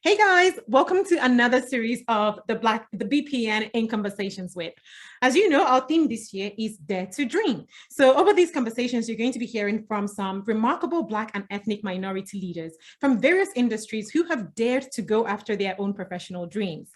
Hey guys, welcome to another series of the BPN in Conversations with. As you know, our theme this year is Dare to Dream. So over these conversations, you're going to be hearing from some remarkable Black and ethnic minority leaders from various industries who have dared to go after their own professional dreams.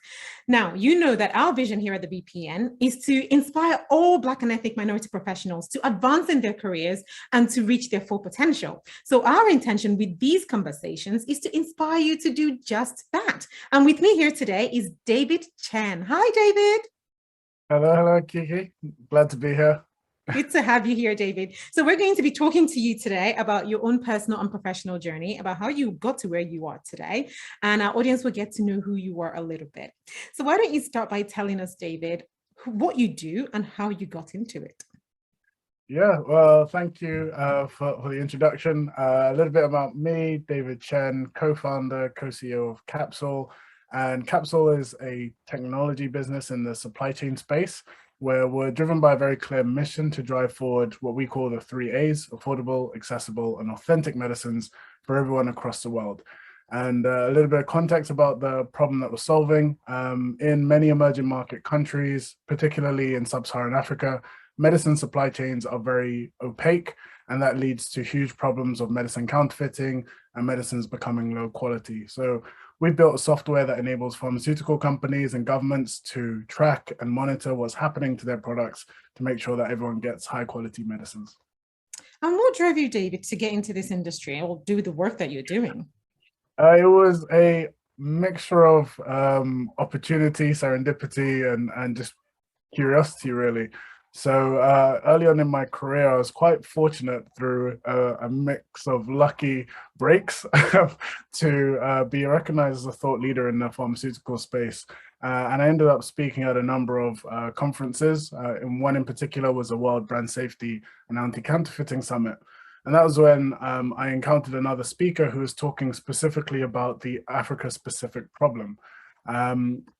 Now, you know that our vision here at the BPN is to inspire all Black and ethnic minority professionals to advance in their careers and to reach their full potential. So our intention with these conversations is to inspire you to do just that. And with me here today is David Chen. Hi, David. Hello, Kiki. Glad to be here. Good to have you here, David. So we're going to be talking to you today about your own personal and professional journey, about how you got to where you are today, and our audience will get to know who you are a little bit. So why don't you start by telling us, David, what you do and how you got into it? Yeah, well, thank you for the introduction. A little bit about me, David Chen, co-founder, co-CEO of Kapsule. And Kapsule is a technology business in the supply chain space where we're driven by a very clear mission to drive forward what we call the 3 A's: affordable, accessible, and authentic medicines for everyone across the world. And a little bit of context about the problem that we're solving. In many emerging market countries, particularly in sub-Saharan Africa, medicine supply chains are very opaque, and that leads to huge problems of medicine counterfeiting and medicines becoming low quality. So we've built a software that enables pharmaceutical companies and governments to track and monitor what's happening to their products to make sure that everyone gets high quality medicines. And what drove you, David, to get into this industry or do the work that you're doing? It was a mixture of opportunity, serendipity, and just curiosity, really. So early on in my career, I was quite fortunate through a mix of lucky breaks to be recognized as a thought leader in the pharmaceutical space. And I ended up speaking at a number of conferences. And one in particular was a World Brand Safety and Anti-Counterfeiting Summit. And that was when I encountered another speaker who was talking specifically about the Africa-specific problem.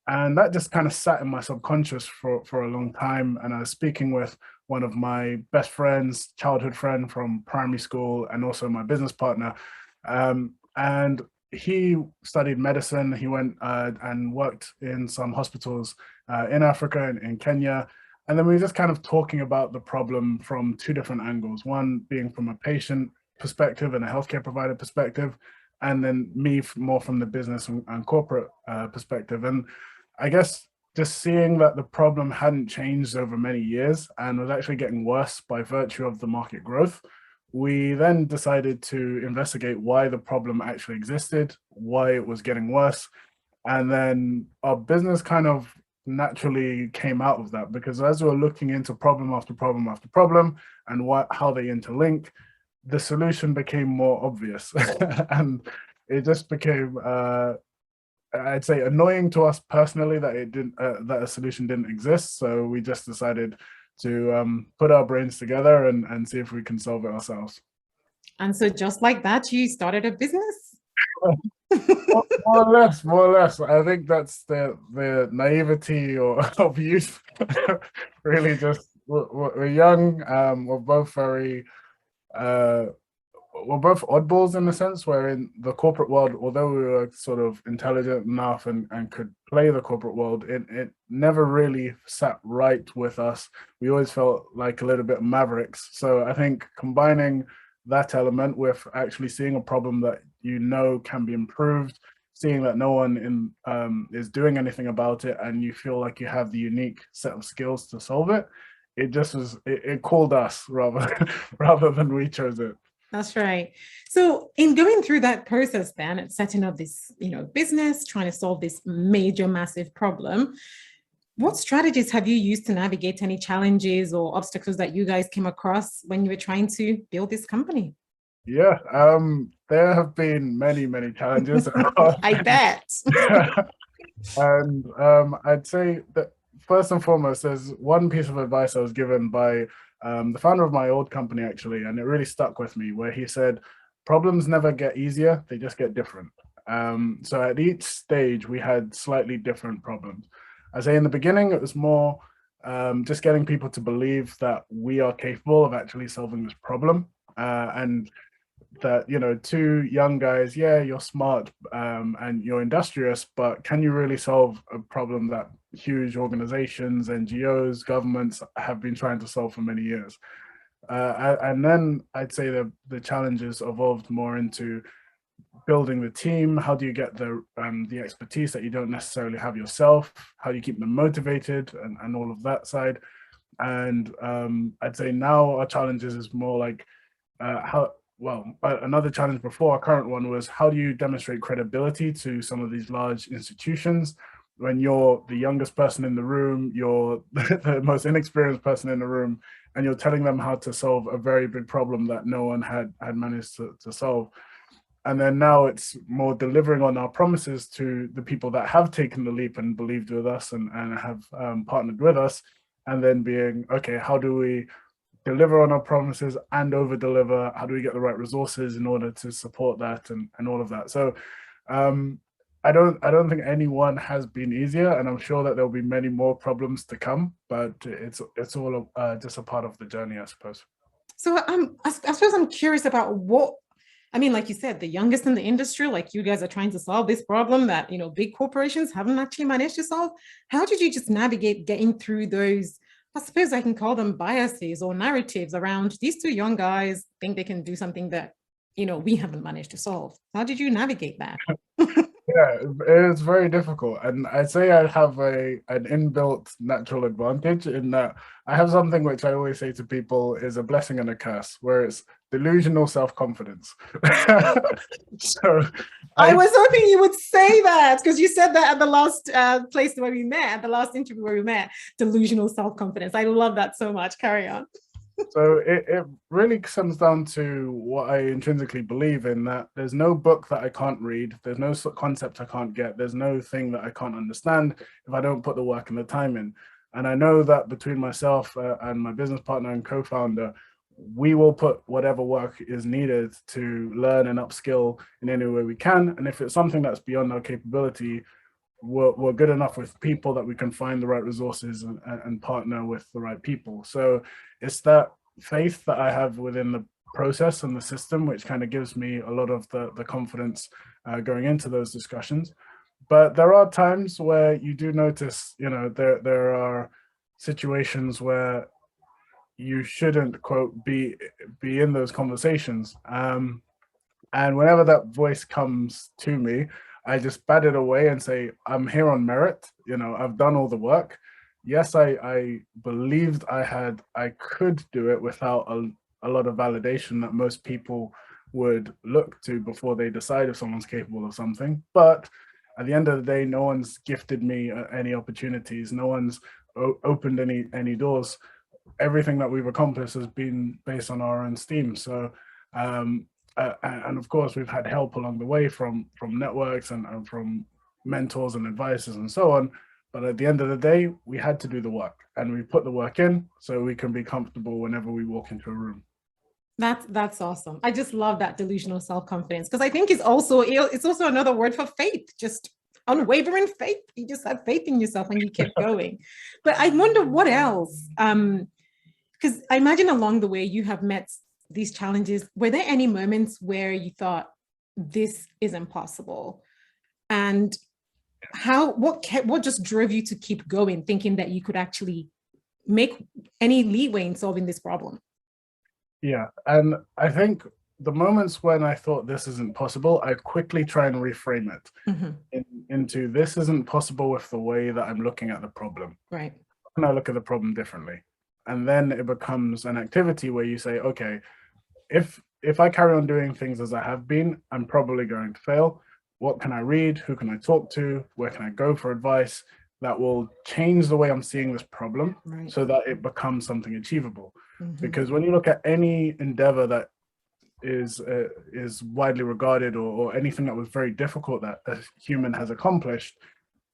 And that just kind of sat in my subconscious for a long time. And I was speaking with one of my best friends, childhood friend from primary school, and also my business partner. And he studied medicine. He went and worked in some hospitals in Africa and in Kenya. And then we were just kind of talking about the problem from two different angles, one being from a patient perspective and a healthcare provider perspective, and then me more from the business and corporate perspective. And I guess just seeing that the problem hadn't changed over many years and was actually getting worse by virtue of the market growth, we then decided to investigate why the problem actually existed, why it was getting worse. And then our business kind of naturally came out of that, because as we were looking into problem after problem after problem and how they interlink, the solution became more obvious. And it just became I'd say annoying to us personally that it didn't that a solution didn't exist. So we just decided to put our brains together and see if we can solve it ourselves. And so just like that, you started a business? More or less. I think that's the naivety of youth. Really, just we're young. We're both very we're both oddballs in the sense where in the corporate world, although we were sort of intelligent enough and could play the corporate world, it never really sat right with us. We always felt like a little bit mavericks. So I think combining that element with actually seeing a problem that you know can be improved, seeing that no one is doing anything about it, and you feel like you have the unique set of skills to solve it, it just was, it called us rather than we chose it. That's right. So in going through that process then, and setting up this, business, trying to solve this major, massive problem, what strategies have you used to navigate any challenges or obstacles that you guys came across when you were trying to build this company? Yeah, there have been many challenges. I bet. And I'd say that first and foremost, there's one piece of advice I was given by the founder of my old company, actually, and it really stuck with me, where he said, problems never get easier, they just get different. So at each stage, we had slightly different problems. I say in the beginning, it was more just getting people to believe that we are capable of actually solving this problem. And that, you know, two young guys, yeah, you're smart and you're industrious, but can you really solve a problem that huge organizations, NGOs, governments have been trying to solve for many years? And then I'd say the challenges evolved more into building the team. How do you get the expertise that you don't necessarily have yourself? How do you keep them motivated and all of that side? And I'd say now our challenges is more like another challenge before our current one was how do you demonstrate credibility to some of these large institutions when you're the youngest person in the room, you're the most inexperienced person in the room, and you're telling them how to solve a very big problem that no one had managed to solve. And then now it's more delivering on our promises to the people that have taken the leap and believed with us and have partnered with us, and then being, okay, how do we deliver on our promises and over deliver? How do we get the right resources in order to support that and all of that? So I don't think anyone has been easier, and I'm sure that there'll be many more problems to come, but it's all just a part of the journey, I suppose. So I suppose I'm curious about what, I mean, like you said, the youngest in the industry, like you guys are trying to solve this problem that, you know, big corporations haven't actually managed to solve. How did you just navigate getting through those, I suppose I can call them biases or narratives around these two young guys think they can do something that, you know, we haven't managed to solve? How did you navigate that? Yeah, it's very difficult, and I'd say I have an inbuilt natural advantage in that I have something which I always say to people is a blessing and a curse, where it's delusional self-confidence. So I was hoping you would say that, because you said that at the last place where we met, at the last interview where we met, delusional self-confidence. I love that so much. Carry on. So it really comes down to what I intrinsically believe in, that there's no book that I can't read, there's no concept I can't get, there's no thing that I can't understand if I don't put the work and the time in. And I know that between myself and my business partner and co-founder, we will put whatever work is needed to learn and upskill in any way we can. And if it's something that's beyond our capability, we're good enough with people that we can find the right resources and partner with the right people. So it's that faith that I have within the process and the system, which kind of gives me a lot of the confidence going into those discussions. But there are times where you do notice, you know, there are situations where you shouldn't, quote, be in those conversations. And whenever that voice comes to me, I just bat it away and say, I'm here on merit. You know, I've done all the work. Yes, I believed I could do it without a lot of validation that most people would look to before they decide if someone's capable of something. But at the end of the day, no one's gifted me any opportunities. No one's opened any doors. Everything that we've accomplished has been based on our own steam. So and of course, we've had help along the way from networks and from mentors and advisors and so on. But at the end of the day, we had to do the work, and we put the work in so we can be comfortable whenever we walk into a room. That's awesome. I just love that delusional self-confidence, because I think it's also another word for faith, just unwavering faith. You just have faith in yourself and you kept going. But I wonder what else, because I imagine along the way you have met these challenges. Were there any moments where you thought this is impossible, and what just drove you to keep going, thinking that you could actually make any leeway in solving this problem? Yeah, and I think the moments when I thought this isn't possible, I quickly try and reframe it into this isn't possible with the way that I'm looking at the problem. Right. And I look at the problem differently. And then it becomes an activity where you say, okay, if I carry on doing things as I have been, I'm probably going to fail. What can I read? Who can I talk to? Where can I go for advice that will change the way I'm seeing this problem, right, so that it becomes something achievable? Because when you look at any endeavor that is widely regarded, or anything that was very difficult that a human has accomplished,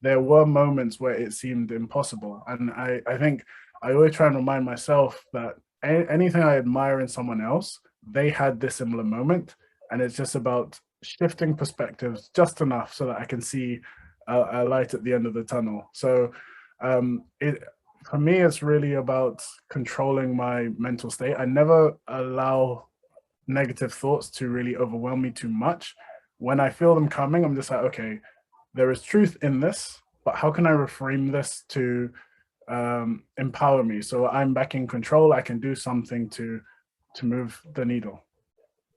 there were moments where it seemed impossible. And I think I always try and remind myself that anything I admire in someone else, they had this similar moment, and it's just about shifting perspectives just enough so that I can see a light at the end of the tunnel. So for me, it's really about controlling my mental state. I never allow negative thoughts to really overwhelm me too much. When I feel them coming, I'm just like, okay, there is truth in this, but how can I reframe this to empower me so I'm back in control? I can do something to move the needle.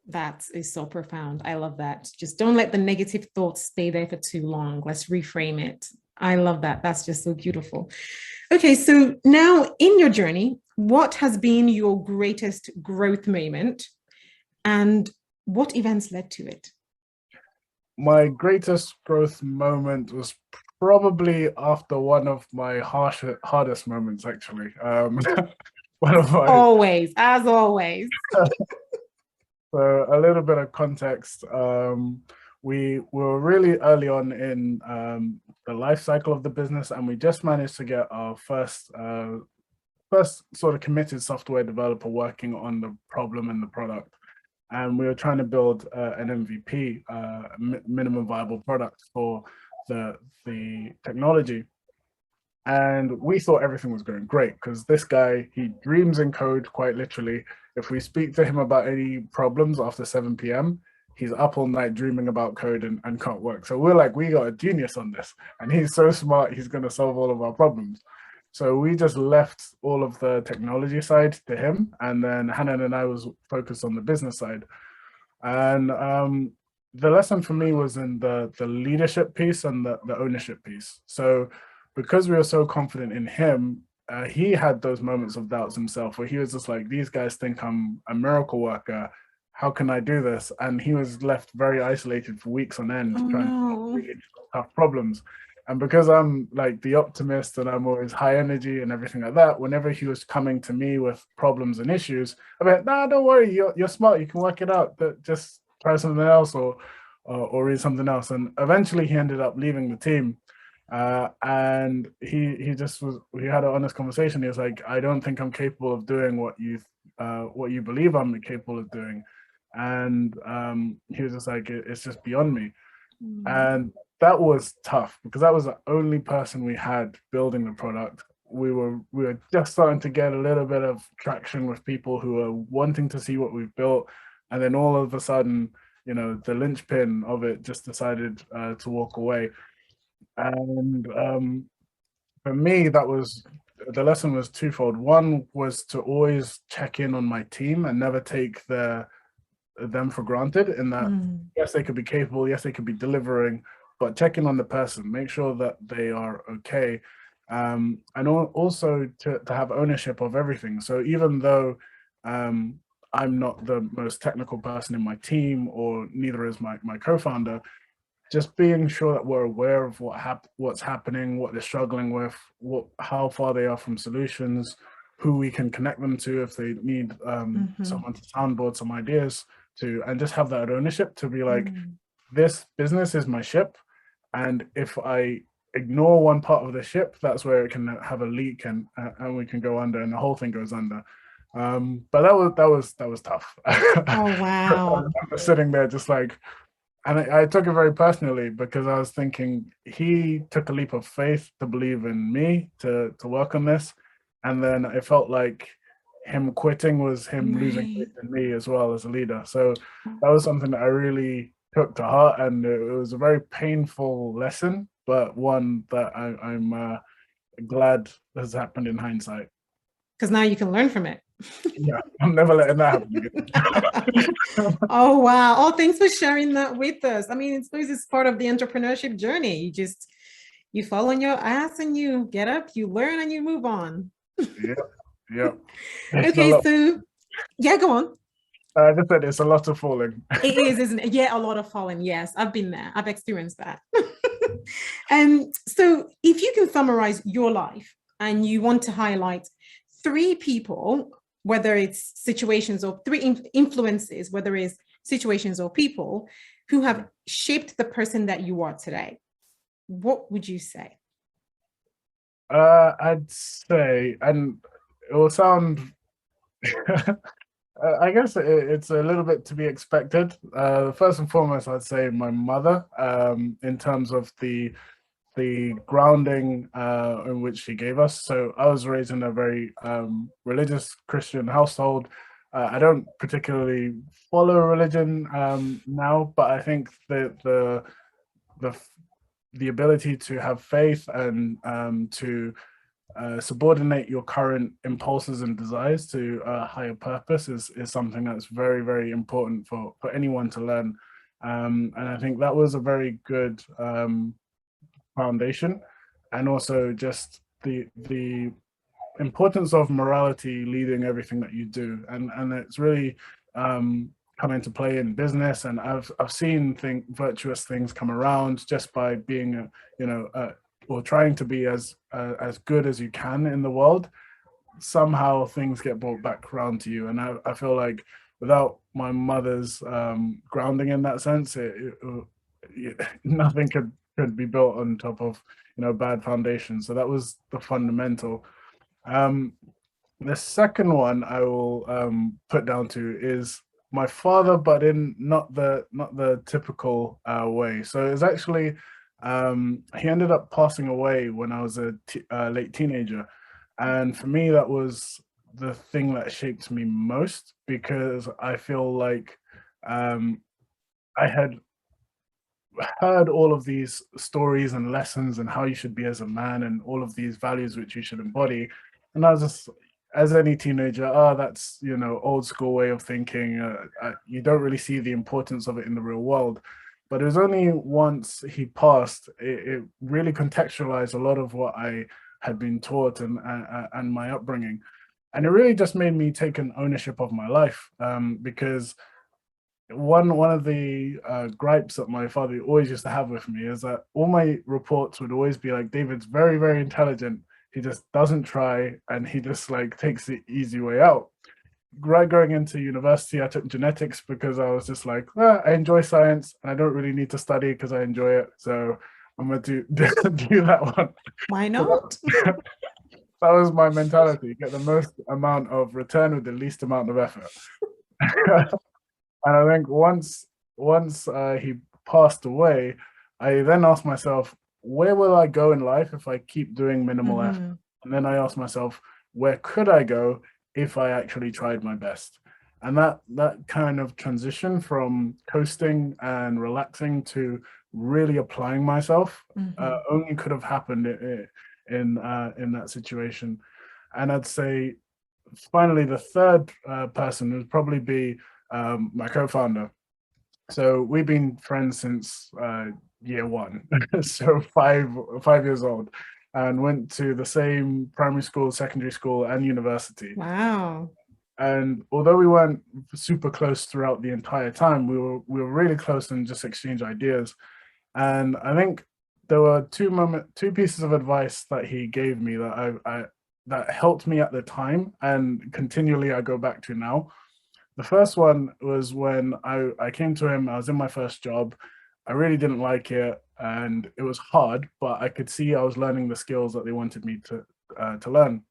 That is so profound. I love that. Just don't let the negative thoughts stay there for too long. Let's reframe it. I love that. That's just so beautiful. Okay, so now in your journey, what has been your greatest growth moment and what events led to it? My greatest growth moment was probably after one of my hardest moments, actually. One of my Always, as always. So a little bit of context. We were really early on in the life cycle of the business, and we just managed to get our first sort of committed software developer working on the problem and the product. And we were trying to build an MVP, minimum viable product for the technology. And we thought everything was going great because this guy, he dreams in code quite literally. If we speak to him about any problems after 7 p.m., he's up all night dreaming about code and can't work. So we're like, we got a genius on this. And he's so smart, he's going to solve all of our problems. So we just left all of the technology side to him. And then Hanan and I was focused on the business side. And the lesson for me was in the leadership piece and the ownership piece. So because we were so confident in him, he had those moments of doubts himself where he was just like, these guys think I'm a miracle worker. How can I do this? And he was left very isolated for weeks on end, trying to solve really tough problems. And because I'm like the optimist and I'm always high energy and everything like that, whenever he was coming to me with problems and issues, I'm like, nah, don't worry, you're smart, you can work it out. But just try something else or read something else. And eventually he ended up leaving the team. And he had an honest conversation. He was like, I don't think I'm capable of doing what you believe I'm capable of doing. And he was just like, it's just beyond me. And that was tough because that was the only person we had building the product. We were just starting to get a little bit of traction with people who are wanting to see what we've built. And then all of a sudden, you know, the linchpin of it just decided to walk away. And for me, the lesson was twofold. One was to always check in on my team and never take them for granted, in that yes, they could be capable, yes, they could be delivering, but check in on the person, make sure that they are okay. And also to have ownership of everything. So even though I'm not the most technical person in my team, or neither is my co-founder, just being sure that we're aware of what's happening, what they're struggling with, how far they are from solutions, who we can connect them to if they need someone to soundboard some ideas to, and just have that ownership to be like, this business is my ship, and if I ignore one part of the ship, that's where it can have a leak and we can go under, and the whole thing goes under. But that was tough. Oh wow. I was sitting there just like. And I took it very personally because I was thinking he took a leap of faith to believe in me to work on this. And then it felt like him quitting was him losing faith in me as well as a leader. So that was something that I really took to heart. And it was a very painful lesson, but one that I'm glad has happened in hindsight. Because now you can learn from it. Yeah, I'm never letting that happen again. Oh wow. Oh, thanks for sharing that with us. I mean, it's part of the entrepreneurship journey. You fall on your ass and you get up, you learn, and you move on. Yeah. Okay, so yeah, go on. I just said it's a lot of falling. It is, isn't it? Yeah, a lot of falling. Yes, I've been there. I've experienced that. And so if you can summarize your life and you want to highlight 3 people, whether it's situations or 3 influences, whether it's situations or people who have shaped the person that you are today, what would you say? I'd say, and it will sound, I guess it's a little bit to be expected. First and foremost, I'd say my mother, in terms of the grounding in which she gave us. So I was raised in a very religious Christian household. I don't particularly follow religion now, but I think that the ability to have faith and to subordinate your current impulses and desires to a higher purpose is something that's very, very important for anyone to learn. And I think that was a very good foundation, and also just the importance of morality leading everything that you do, and it's really come into play in business. And I've seen virtuous things come around just by being or trying to be as good as you can in the world. Somehow things get brought back around to you, and I feel like without my mother's grounding in that sense, nothing could be built on top of bad foundations. So that was the fundamental. The second one I will put down to is my father, but in not the typical way. So it's actually he ended up passing away when I was a late teenager, and for me that was the thing that shaped me most, because I feel like I had heard all of these stories and lessons and how you should be as a man and all of these values which you should embody. And I was just, as any teenager, that's, old school way of thinking. You don't really see the importance of it in the real world. But it was only once he passed, it really contextualized a lot of what I had been taught and my upbringing. And it really just made me take an ownership of my life, because one of the gripes that my father always used to have with me is that all my reports would always be like, David's very, very intelligent. He just doesn't try, and he just like takes the easy way out. Right, going into university, I took genetics because I was just like, I enjoy science and I don't really need to study because I enjoy it. So I'm going to do that one. Why not? That was my mentality: get the most amount of return with the least amount of effort. And I think once he passed away, I then asked myself, where will I go in life if I keep doing minimal effort? And then I asked myself, where could I go if I actually tried my best? And that kind of transition from coasting and relaxing to really applying myself only could have happened in that situation. And I'd say finally the third person would probably be my co-founder. So we've been friends since year one, so 5 years old, and went to the same primary school, secondary school, and university. Wow. And although we weren't super close throughout the entire time, we were really close and just exchanged ideas. And I think there were two pieces of advice that he gave me that that helped me at the time, and continually I go back to now. The first one was when I came to him. I was in my first job. I really didn't like it, and it was hard, but I could see I was learning the skills that they wanted me to learn.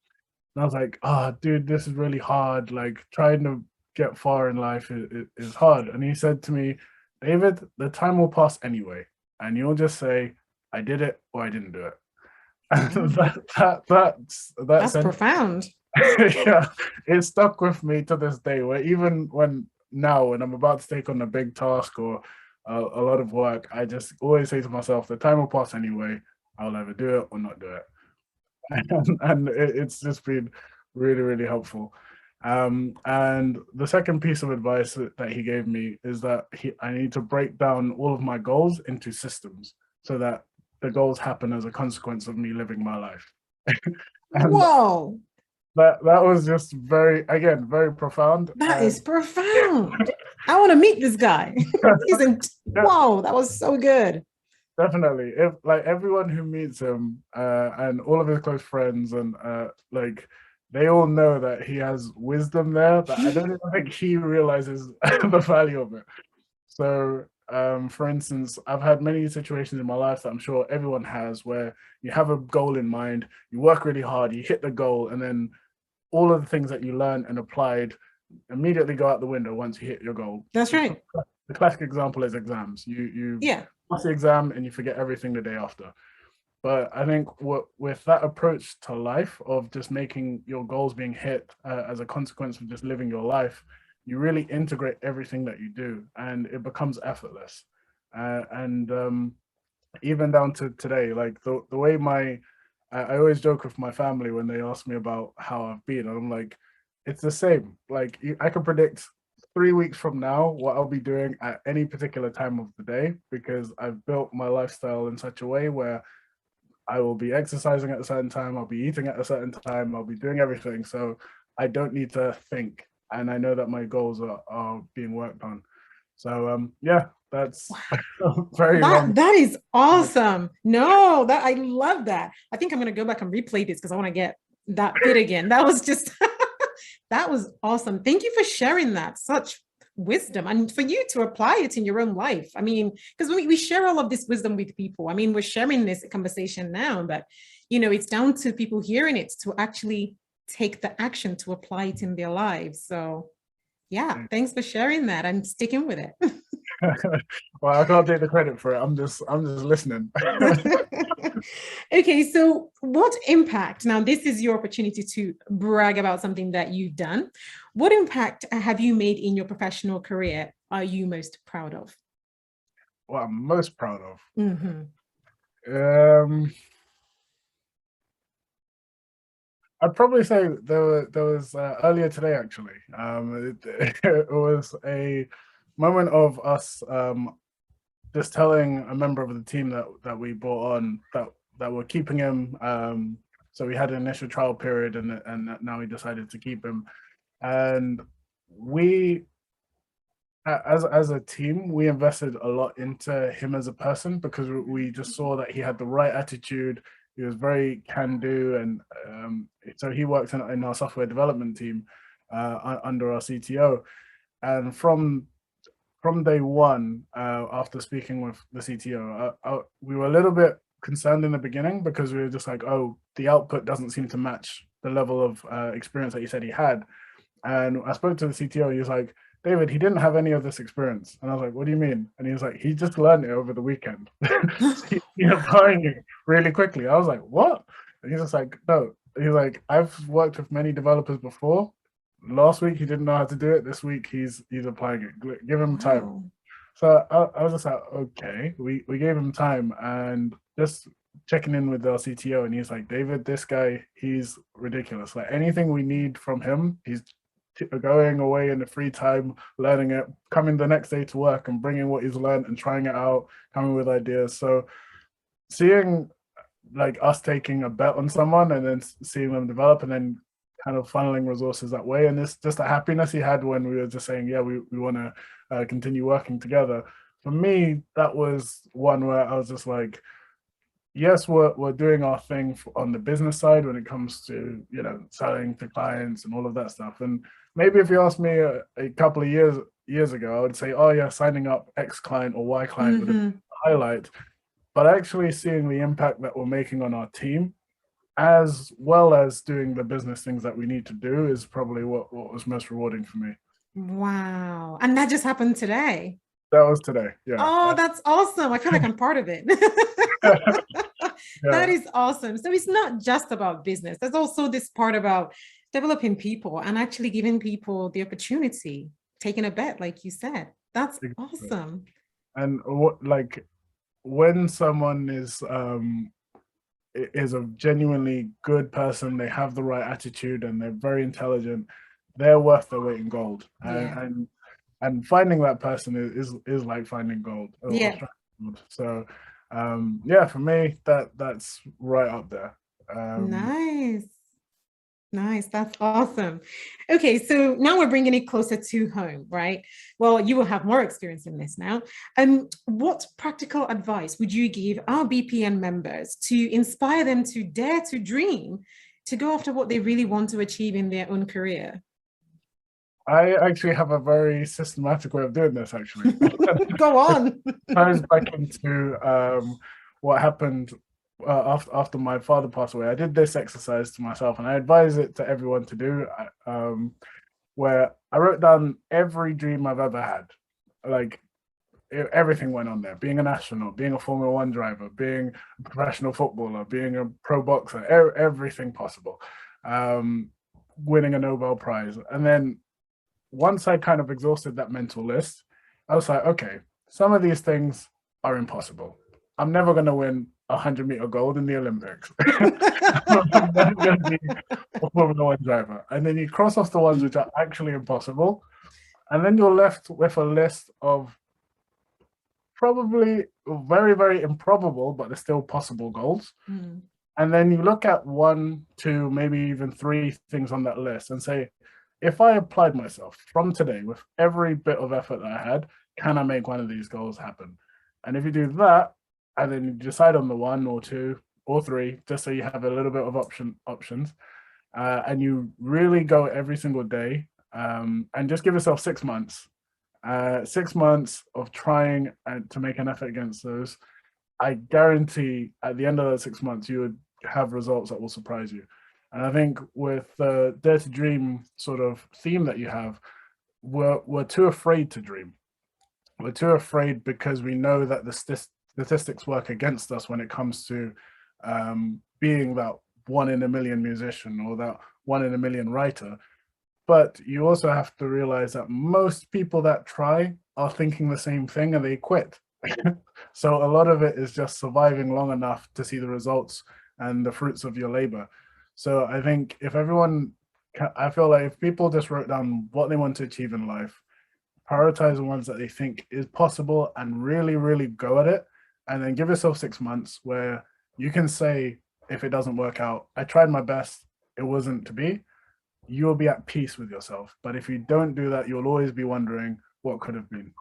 And I was like, dude, this is really hard. Like, trying to get far in life is hard. And he said to me, David, the time will pass anyway, and you'll just say, I did it or I didn't do it. And that's profound. Yeah, it stuck with me to this day, where even when I'm about to take on a big task or a lot of work, I just always say to myself, the time will pass anyway. I'll either do it or not do it. And it's just been really, really helpful. And the second piece of advice that he gave me is that I need to break down all of my goals into systems so that the goals happen as a consequence of me living my life. Whoa. That was just very profound. That is profound. I want to meet this guy. Whoa, that was so good. Definitely. If like everyone who meets him and all of his close friends and like they all know that he has wisdom there, but I don't even think he realizes the value of it. So for instance, I've had many situations in my life that I'm sure everyone has, where you have a goal in mind, you work really hard, you hit the goal, and then all of the things that you learned and applied immediately go out the window once you hit your goal. That's right. The classic example is exams. You pass the exam and you forget everything the day after. But I think with that approach to life of just making your goals being hit as a consequence of just living your life, you really integrate everything that you do, and it becomes effortless. And even down to today, like the way I always joke with my family when they ask me about how I've been, and I'm like, it's the same. Like I can predict 3 weeks from now what I'll be doing at any particular time of the day, because I've built my lifestyle in such a way where I will be exercising at a certain time, I'll be eating at a certain time, I'll be doing everything. So I don't need to think. And I know that my goals are being worked on. So yeah, that's very long. That is awesome. No, that I love that. I think I'm gonna go back and replay this because I want to get that bit again. That was just that was awesome. Thank you for sharing that. Such wisdom, and for you to apply it in your own life. I mean, because we share all of this wisdom with people. I mean, we're sharing this conversation now, but it's down to people hearing it to actually take the action to apply it in their lives. So yeah, thanks for sharing that and sticking with it. Well, I can't take the credit for it. I'm just listening. Okay, so what impact, now this is your opportunity to brag about something that you've done. What impact have you made in your professional career are you most proud of? What I'm most proud of. Mm-hmm. I'd probably say there was earlier today, actually. It was a moment of us just telling a member of the team that we brought on that we're keeping him. So we had an initial trial period, and now we decided to keep him. And we, as a team, we invested a lot into him as a person, because we just saw that he had the right attitude. He was very can-do, and so he worked in our software development team under our CTO. And from day one, after speaking with the CTO, we were a little bit concerned in the beginning, because we were just like, oh, the output doesn't seem to match the level of experience that he said he had. And I spoke to the CTO, he was like, David, he didn't have any of this experience. And I was like, what do you mean? And he was like, he just learned it over the weekend. He's applying it really quickly. I was like, what? And he's just like, no. He's like, I've worked with many developers before. Last week he didn't know how to do it. This week he's applying it. Give him time. Wow. So I was just like, okay. We gave him time, and just checking in with our CTO, and he's like, David, this guy, he's ridiculous. Like anything we need from him, he's going away in the free time, learning it, coming the next day to work and bringing what he's learned and trying it out, coming with ideas. So seeing like us taking a bet on someone and then seeing them develop, and then kind of funneling resources that way, and it's just a happiness he had when we were just saying, yeah, we want to continue working together. For me, that was one where I was just like, yes, we're doing our thing on the business side when it comes to selling to clients and all of that stuff. And maybe if you asked me a couple of years ago, I would say, oh yeah, signing up X client or Y client would have highlight. But actually seeing the impact that we're making on our team, as well as doing the business things that we need to do, is probably what was most rewarding for me. Wow. And that just happened today. That was today. Yeah. Oh, that's awesome. I feel like I'm part of it. Yeah. That is awesome. So it's not just about business. There's also this part about developing people and actually giving people the opportunity, taking a bet, like you said. That's awesome. And like when someone is a genuinely good person, they have the right attitude and they're very intelligent, they're worth their weight in gold. Yeah. And finding that person is like finding gold. Yeah. So yeah, for me, that's right up there. Nice. That's awesome. Okay, so now we're bringing it closer to home, right? Well, you will have more experience in this now. What practical advice would you give our BPN members to inspire them to dare to dream, to go after what they really want to achieve in their own career? I actually have a very systematic way of doing this, actually. Go on. Ties back into what happened after my father passed away. I did this exercise to myself, and I advise it to everyone to do, where I wrote down every dream I've ever had. Like everything went on there. Being an astronaut, being a Formula One driver, being a professional footballer, being a pro boxer, everything possible. Winning a Nobel Prize. And then once I kind of exhausted that mental list, I was like, okay, some of these things are impossible. I'm never going to win a 100-meter gold in the Olympics. I'm never going to be a Formula One driver. And then you cross off the ones which are actually impossible. And then you're left with a list of probably very, very improbable, but they're still possible goals. Mm. And then you look at 1, 2, maybe even 3 things on that list and say, if I applied myself from today with every bit of effort that I had, can I make one of these goals happen? And if you do that, and then you decide on the 1 or 2 or 3, just so you have a little bit of options, and you really go every single day, and just give yourself 6 months. 6 months of trying to make an effort against those, I guarantee at the end of those 6 months, you would have results that will surprise you. And I think with the Dare to Dream sort of theme that you have, we're too afraid to dream. We're too afraid because we know that the statistics work against us when it comes to being that 1 in a million musician or that 1 in a million writer. But you also have to realize that most people that try are thinking the same thing and they quit. So a lot of it is just surviving long enough to see the results and the fruits of your labor. So I think if everyone, I feel like if people just wrote down what they want to achieve in life, prioritize the ones that they think is possible and really, really go at it, and then give yourself 6 months where you can say, if it doesn't work out, I tried my best, it wasn't to be, you'll be at peace with yourself. But if you don't do that, you'll always be wondering what could have been.